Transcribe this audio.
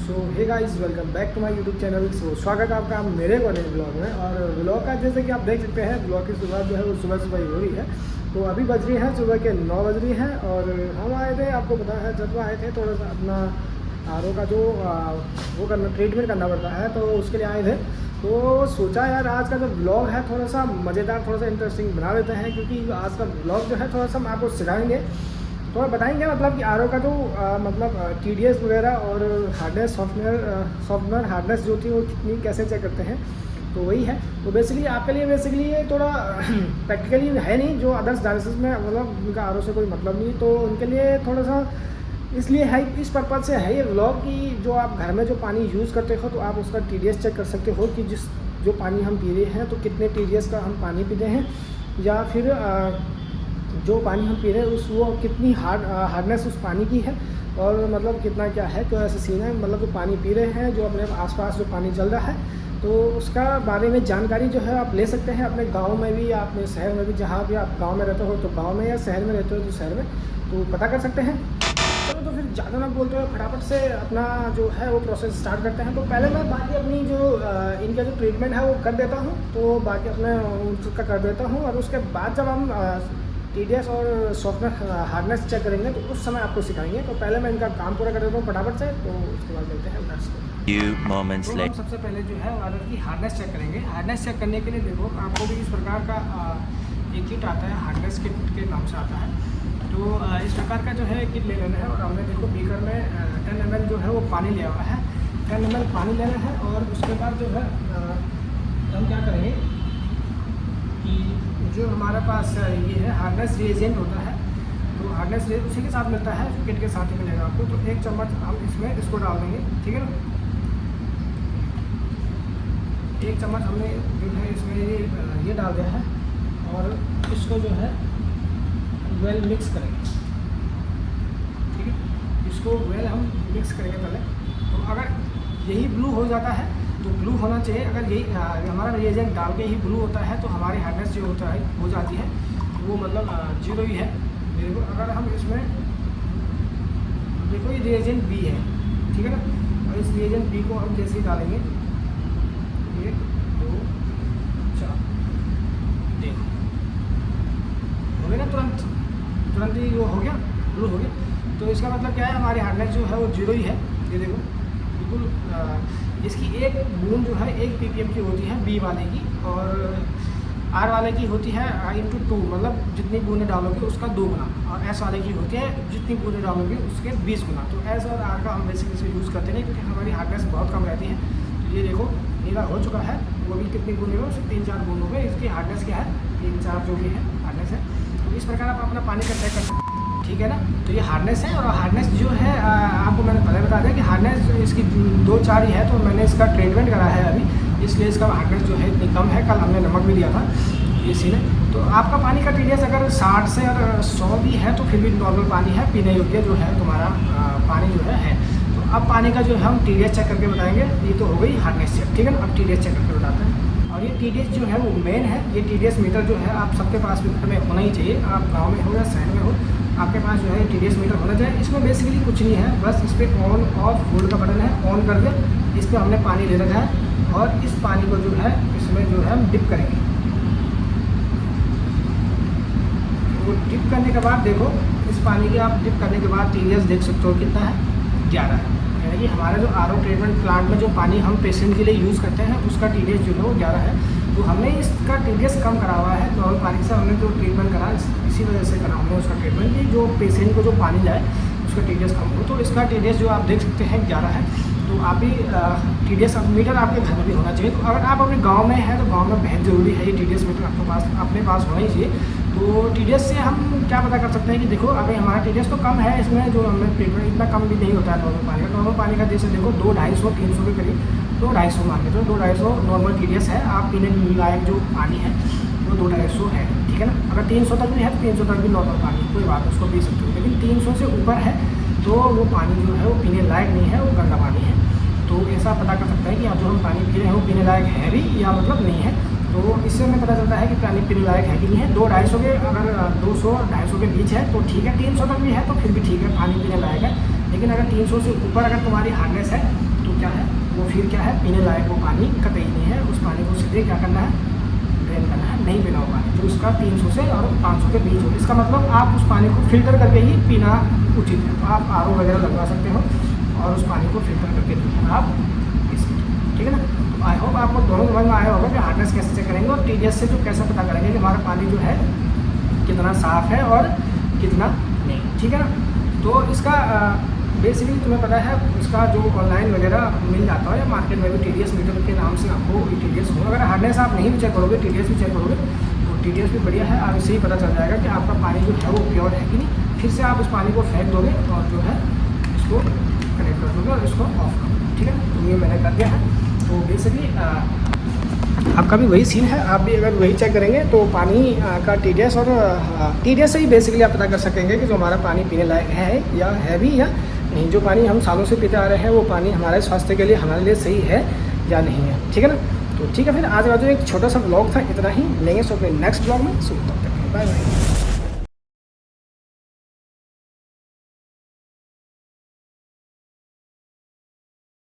So hey guys, welcome back to my YouTube channel. So स्वागत है आपका मेरे वाले ब्लॉग में। और ब्लॉग का जैसे कि आप देख सकते हैं, ब्लॉग की शुरुआत जो है वो सुबह सुबह ही हो रही है। तो अभी बज रही है सुबह के 9 बज रही है। और हम आए थे, आपको पता है, जब आए थे थोड़ा सा अपना आर का जो वो करना, ट्रीटमेंट करना पड़ता है, तो उसके लिए आए थे। तो सोचा यार आज का जो ब्लॉग है थोड़ा सा मज़ेदार, थोड़ा सा इंटरेस्टिंग बना देते हैं, क्योंकि आज का ब्लॉग जो है थोड़ा सा हम आपको सिखाएंगे, थोड़ा बताएंगे मतलब कि आर का जो मतलब TDS वगैरह और हार्डनेस, सॉफ्टवेयर हार्डनेस जो थी वो कितनी कैसे चेक करते हैं। तो वही है। तो बेसिकली आपके लिए बेसिकली ये थोड़ा प्रैक्टिकली है नहीं, जो अदर्स डायलिसिस में मतलब उनका आर से कोई मतलब नहीं, तो उनके लिए थोड़ा सा इसलिए है, इस पर्पज़ से है ये व्लॉग कि जो आप घर में जो पानी यूज़ करते हो तो आप उसका TDS चेक कर सकते हो कि जो पानी हम पी रहे हैं तो कितने TDS का हम पानी पीते हैं, या फिर जो पानी हम पी रहे हैं उस वो कितनी हार्डनेस उस पानी की है, और मतलब कितना क्या है, तो ऐसे सीन है। मतलब जो पानी पी रहे हैं, जो अपने आसपास जो पानी चल रहा है, तो उसका बारे में जानकारी जो है आप ले सकते हैं अपने गांव में भी, अपने शहर में भी। जहाँ भी आप गांव में रहते हो तो गांव में, या शहर में रहते हो तो शहर में, तो पता कर सकते हैं। चलो तो फिर ज़्यादा ना बोलते हुए फटाफट से अपना जो है वो प्रोसेस स्टार्ट करते हैं। तो पहले मैं बाकी अपनी जो इनका जो ट्रीटमेंट है वो कर देता हूँ, तो बाकी अपने उसका कर देता हूँ। और उसके बाद जब हम TDS और सॉफ्टवेयर हार्डनेस चेक करेंगे तो उस समय आपको सिखाएंगे। तो पहले मैं इनका काम पूरा कर देता हूँ फटाफट से, तो उसके बाद मिलते हैं नर्स को। तो हम सबसे पहले जो है आर की हार्डनेस चेक करेंगे। हार्डनेस चेक करने के लिए देखो आपको भी इस प्रकार का एक किट आता है, हार्डनेस किट के नाम से आता है। तो इस प्रकार का जो है किट ले लेना है। और हमने देखो बीकर में 10 ml जो है वो पानी लिया हुआ है, 10 ml पानी लेना है। और उसके बाद जो है हम क्या करेंगे कि जो हमारे पास ये है हार्डनेस रिएजेंट होता है, तो हार्डनेस उसी के साथ मिलता है, किट के साथ ही मिलेगा आपको। तो 1 चम्मच हम इसमें इसको डाल देंगे, ठीक है ना। 1 चम्मच हमने जो है इसमें ये डाल दिया है, और इसको जो है वेल मिक्स करेंगे, ठीक है। इसको वेल हम मिक्स करेंगे पहले। तो अगर यही ब्लू हो जाता है तो ब्लू होना चाहिए। अगर यही हमारा रिएजेंट डाल के ही ब्लू होता है तो हमारी हार्डनेस जो होता है हो जाती है, वो मतलब 0 ही है। देखो अगर हम इसमें देखो ये रिएजेंट B है, ठीक है ना। और इस रिएजेंट B को हम जैसे ही डालेंगे, 1 2 4, देखो हो गया ना, तुरंत ही वो हो गया, ब्लू हो गया। तो इसका मतलब क्या है, हमारी हार्डनेस जो है वो 0 ही है। ये देखो बिल्कुल इसकी एक बूंद जो है 1 ppm की होती है B वाले की, और R वाले की होती है ×2, मतलब जितनी बूंदें डालोगे उसका 2 गुना। और S वाले की होती है जितनी बूंदें डालोगे उसके 20 गुना। तो S और R का हम बेसिकली से यूज़ करते हैं, क्योंकि हमारी हार्डनेस बहुत कम रहती है। तो ये देखो नीला हो चुका है, वो भी कितनी बूंदें में, सिर्फ 3-4 बूंदों में इसकी हार्डनेस क्या है, 3-4 जो भी है हार्डनेस है। तो इस प्रकार आप अपना पानी का चेक कर सकते हैं, ठीक है ना। तो ये हार्डनेस है। और हार्डनेस जो है आपको मैंने पहले बता दिया कि हार्डनेस इसकी 2-4 ही है। तो मैंने इसका ट्रीटमेंट करा है अभी, इसलिए इसका हार्डनेस जो है इतनी कम है। कल हमने नमक भी दिया था, ये सीन है। तो आपका पानी का TDS अगर 60 से और 100 भी है तो फिर भी नॉर्मल पानी है, पीने योग्य जो है तुम्हारा पानी जो है। तो अब पानी का जो है हम TDS चेक करके बताएंगे। ये तो हो गई हार्डनेस चेक, ठीक है ना। अब TDS चेक करके बताते हैं। और ये TDS जो है वो मेन है। ये TDS मीटर जो है आप सबके पास भी घर में होना ही चाहिए, आप गाँव में हो या शहर में हो, आपके पास जो है TDS मीटर होना चाहिए। इसमें बेसिकली कुछ नहीं है, बस इस पर ऑन ऑफ होल्ड का बटन है। ऑन कर दे, इस पर हमने पानी ले रखा है, और इस पानी को जो है इसमें जो है हम डिप करेंगे। तो डिप करने के बाद देखो इस पानी के आप डिप करने के बाद TDS देख सकते हो कितना है, 11 है। यानी कि हमारा जो RO ट्रीटमेंट प्लांट में जो पानी हम पेशेंट के लिए यूज़ करते हैं उसका TDS जो है वो 11 है। तो हमने इसका TDS कम करा हुआ है नॉर्मल पानी से। हमने जो ट्रीटमेंट करा इसी वजह से करा हमने उसका ट्रीटमेंट, कि जो पेशेंट को जो पानी जाए उसका TDS कम हो। तो इसका TDS जो आप देख सकते हैं 11 है। तो आप भी TDS मीटर आपके घर में भी होना चाहिए। तो अगर आप अपने गांव में हैं तो गांव में बेहद ज़रूरी है ये TDS मीटर आपके पास, अपने पास होना ही चाहिए। तो TDS से हम क्या पता कर सकते हैं कि देखो अगर हमारा TDS तो कम है, इसमें जो हमें ट्रीटमेंट इतना कम भी नहीं होता है नॉर्मल पानी का। नॉर्मल पानी का जैसे देखो 200-250-300 के करीब, 200-250 मान के, तो 200-250 नॉर्मल TDS है। आप पीने लायक जो पानी है वो 200-250 है, ठीक है ना। अगर 300 तक भी है तो 300 तक भी नॉर्मल पानी, कोई बात उसको पी सकते हो। लेकिन 300 से ऊपर है तो वो पानी जो है वो पीने लायक नहीं है, वो गंदा पानी है। तो ऐसा पता कर सकता है कि आप जो हम पानी पी रहे हैं वो पीने लायक है भी या मतलब नहीं है। तो इससे हमें पता चलता है कि पानी पीने लायक है कि नहीं है। 200-250 के अगर 200-250 के बीच है तो ठीक है, 300 तक भी है तो फिर भी ठीक है, पानी पीने लायक है। लेकिन अगर 300 से ऊपर अगर तुम्हारी हार्डनेस है तो क्या है वो फिर क्या है, पीने लायक वो पानी कतई नहीं है। उस पानी को सीधे क्या करना है, ड्रेन करना है, नहीं पीना होगा। जो उसका 300 से और 500 के बीच हो, इसका मतलब आप उस पानी को फिल्टर करके ही पीना उचित है। तो आप RO वगैरह लगवा सकते हो और उस पानी को फिल्टर करके जो है आप पी सकते हो, ठीक है ना। तो आई होप आपको दोनों समझ में आया होगा कि हार्डनेस कैसे चेक करेंगे और TDS से जो कैसे पता करेंगे कि हमारा पानी जो है कितना साफ़ है और कितना नहीं, ठीक है ना। तो इसका बेसिकली तुम्हें पता है इसका जो ऑनलाइन वगैरह मिल जाता है या मार्केट में भी TDS मीटर के नाम से आपको TDS होगा। अगर हार्डनेस आप नहीं भी चेक करोगे, TDS भी चेक करोगे तो TDS भी बढ़िया है। आप इससे ही पता चल जाएगा कि आपका पानी जो है वो प्योर है कि नहीं। फिर से आप उस पानी को फेंक दोगे और जो है इसको कनेक्ट कर दोगे और इसको ऑफ कर दोगे, ठीक है। तो ये मैंने कर दिया है। तो बेसिकली आपका भी वही सीन है, आप भी अगर वही चेक करेंगे तो पानी का TDS और TDS से ही बेसिकली आप पता कर सकेंगे कि जो हमारा पानी पीने लायक है या है भी या नहीं। जो पानी हम सालों से पीते आ रहे हैं वो पानी हमारे स्वास्थ्य के लिए हमारे लिए सही है या नहीं है, ठीक है ना। तो ठीक है, फिर आज का जो एक छोटा सा ब्लॉग था इतना ही, मिलेंगे सो अपने नेक्स्ट ब्लॉग में। सो तब तक बाय बाय।